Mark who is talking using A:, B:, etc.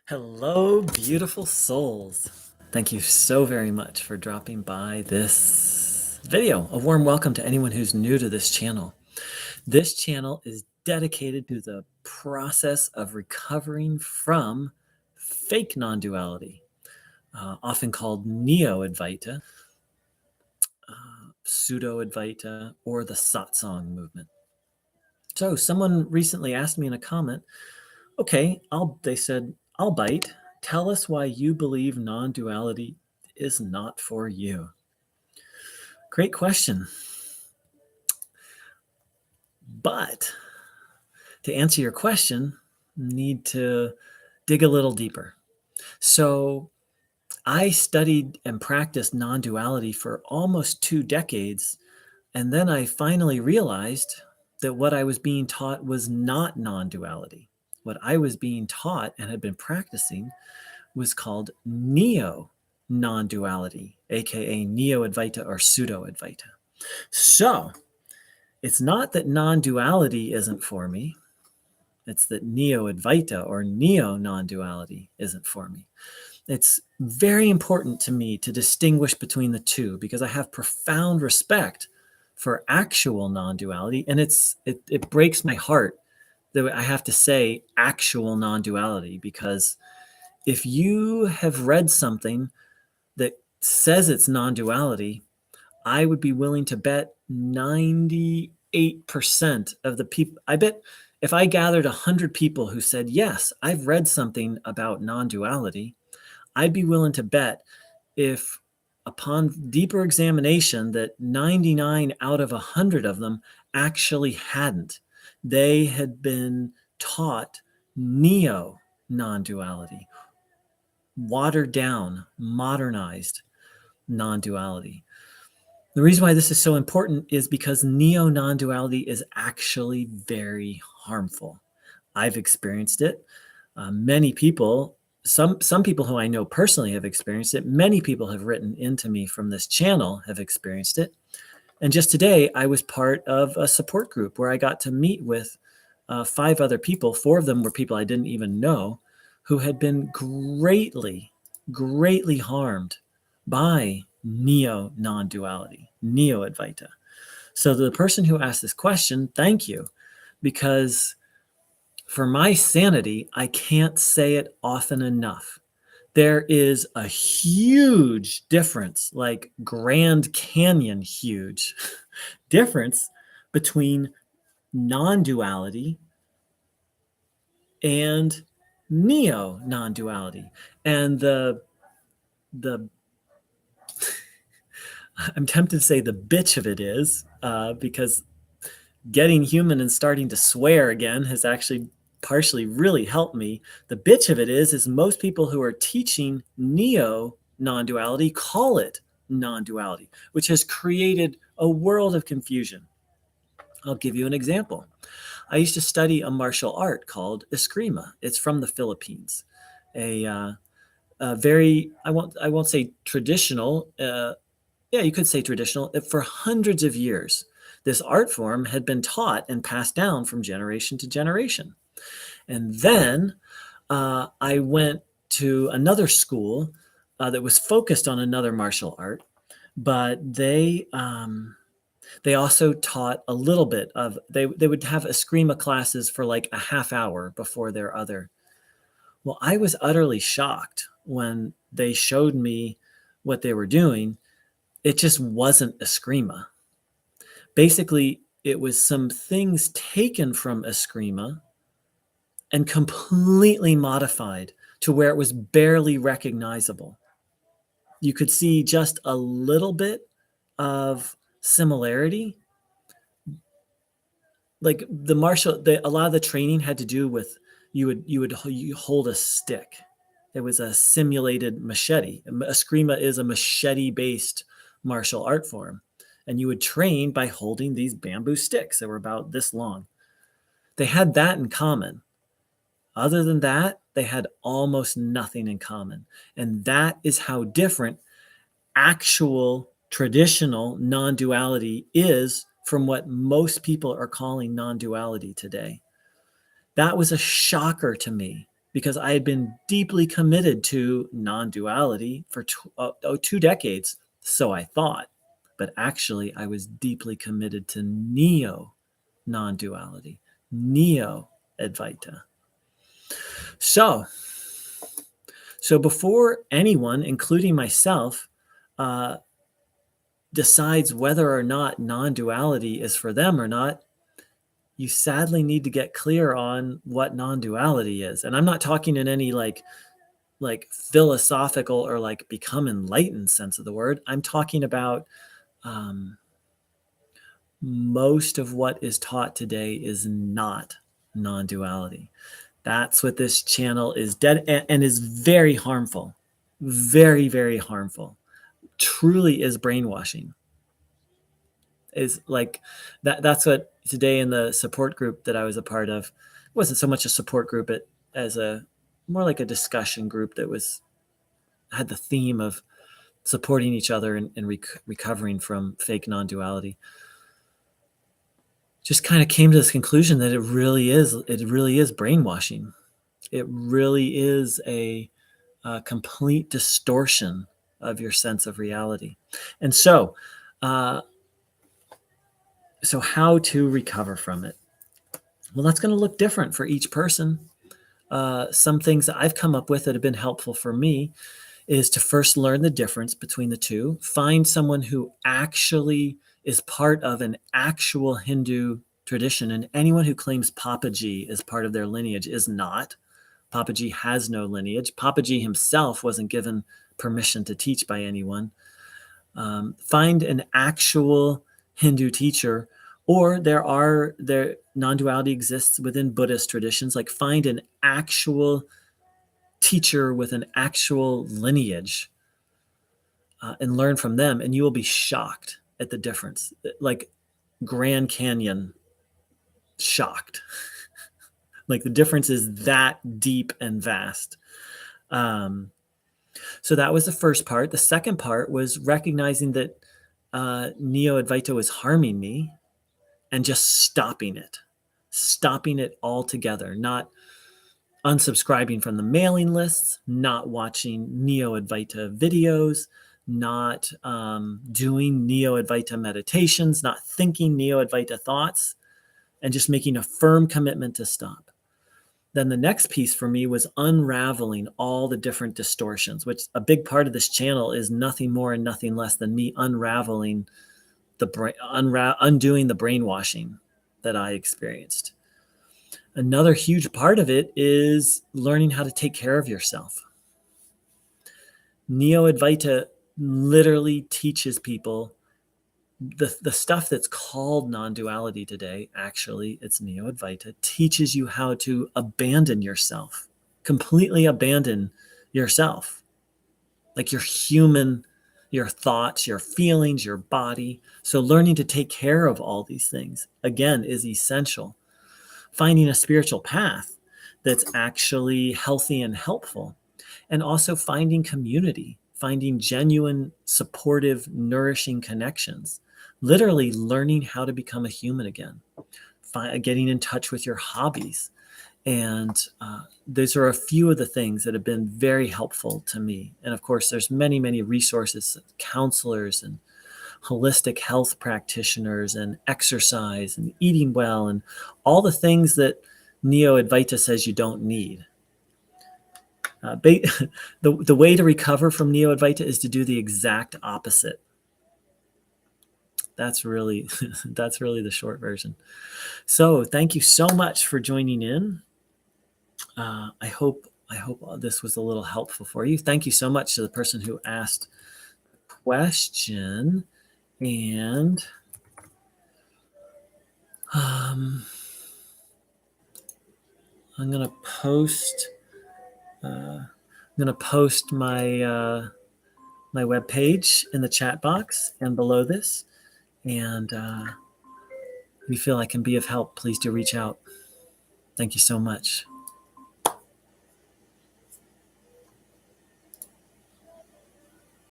A: Hello, beautiful souls. Thank you so very much for dropping by this video. A warm welcome to anyone who's new to this channel. This channel is dedicated to the process of recovering from fake non-duality, often called Neo-Advaita, Pseudo-Advaita, or the Satsang movement. So someone recently asked me in a comment, okay, they said, I'll bite. Tell us why you believe non-duality is not for you. Great question. But to answer your question, need to dig a little deeper. So I studied and practiced non-duality for almost 2 decades, and then I finally realized that what I was being taught was not non-duality. What I was being taught and had been practicing was called Neo-Nonduality, aka Neo-Advaita or Pseudo-Advaita. So it's not that non-duality isn't for me. It's that Neo-Advaita or Neo-Nonduality isn't for me. It's very important to me to distinguish between the two because I have profound respect for actual non-duality, and it breaks my heart that I have to say actual non-duality, because if you have read something that says it's non-duality, I would be willing to bet 98% of the people, I bet if I gathered 100 people who said, yes, I've read something about non-duality, I'd be willing to bet if upon deeper examination that 99 out of 100 of them actually hadn't. They had been taught neo-non-duality, watered down, modernized non-duality. The reason why this is so important is because neo-non-duality is actually very harmful. I've experienced it. Many people, some people who I know personally have experienced it. Many people have written into me from this channel have experienced it. And just today, I was part of a support group where I got to meet with 5 other people. 4 of them were people I didn't even know, who had been greatly, greatly harmed by neo-non-duality, Neo-Advaita. So the person who asked this question, thank you, because for my sanity, I can't say it often enough. There is a huge difference, like Grand Canyon huge difference between non-duality and neo-non-duality. And the I'm tempted to say the bitch of it is, because getting human and starting to swear again has actually partially really helped me. The bitch of it is most people who are teaching neo-non-duality call it non-duality, which has created a world of confusion. I'll give you an example. I used to study a martial art called Eskrima. It's from the Philippines. A very, I won't say traditional, yeah, you could say traditional. For hundreds of years, this art form had been taught and passed down from generation to generation. And then I went to another school that was focused on another martial art, but they also taught a little bit of, they would have Eskrima classes for like a half hour before their other. Well, I was utterly shocked when they showed me what they were doing. It just wasn't Eskrima. Basically, it was some things taken from Eskrima and completely modified to where it was barely recognizable. You could see just a little bit of similarity. Like a lot of the training had to do with you hold a stick. It was a simulated machete. Eskrima is a machete-based martial art form. And you would train by holding these bamboo sticks that were about this long. They had that in common. Other than that, they had almost nothing in common. And that is how different actual traditional non-duality is from what most people are calling non-duality today. That was a shocker to me because I had been deeply committed to non-duality for 2 decades. So I thought, but actually I was deeply committed to neo-non-duality, Neo-Advaita. So before anyone, including myself, decides whether or not non-duality is for them or not, you sadly need to get clear on what non-duality is. And I'm not talking in any like philosophical or like become enlightened sense of the word. I'm talking about most of what is taught today is not non-duality. That's what this channel is dead and is very harmful. Very, very harmful. Truly is brainwashing. Is like that's what today in the support group that I was a part of, it wasn't so much a support group as a more like a discussion group that had the theme of supporting each other and recovering from fake non-duality. Just kind of came to this conclusion that it really is brainwashing. It really is a complete distortion of your sense of reality. And so how to recover from it? Well, that's going to look different for each person. Some things that I've come up with that have been helpful for me is to first learn the difference between the two. Find someone who actually is part of an actual Hindu tradition. And anyone who claims Papaji is part of their lineage is not. Papaji has no lineage. Papaji himself wasn't given permission to teach by anyone. Find an actual Hindu teacher, or there non-duality exists within Buddhist traditions. Like find an actual teacher with an actual lineage and learn from them, and you will be shocked at the difference. Like Grand Canyon, shocked. Like the difference is that deep and vast. So that was the first part. The second part was recognizing that Neo-Advaita was harming me and just stopping it altogether, not unsubscribing from the mailing lists, not watching Neo-Advaita videos, not doing Neo-Advaita meditations, not thinking Neo-Advaita thoughts, and just making a firm commitment to stop. Then the next piece for me was unraveling all the different distortions, which a big part of this channel is nothing more and nothing less than me unraveling undoing the brainwashing that I experienced. Another huge part of it is learning how to take care of yourself. Neo-Advaita literally teaches people the stuff that's called non-duality today. Actually, it's Neo-Advaita teaches you how to abandon yourself, completely abandon yourself, like your human, your thoughts, your feelings, your body. So learning to take care of all these things, again, is essential. Finding a spiritual path that's actually healthy and helpful, and also finding community, finding genuine, supportive, nourishing connections, literally learning how to become a human again, getting in touch with your hobbies. And those are a few of the things that have been very helpful to me. And of course, there's many, many resources, counselors and holistic health practitioners and exercise and eating well and all the things that Neo-Advaita says you don't need. The way to recover from Neo-Advaita is to do the exact opposite. That's really the short version. So thank you so much for joining in. I hope this was a little helpful for you. Thank you so much to the person who asked the question. And I'm gonna post my my webpage in the chat box and below this. And if you feel I can be of help, please do reach out. Thank you so much.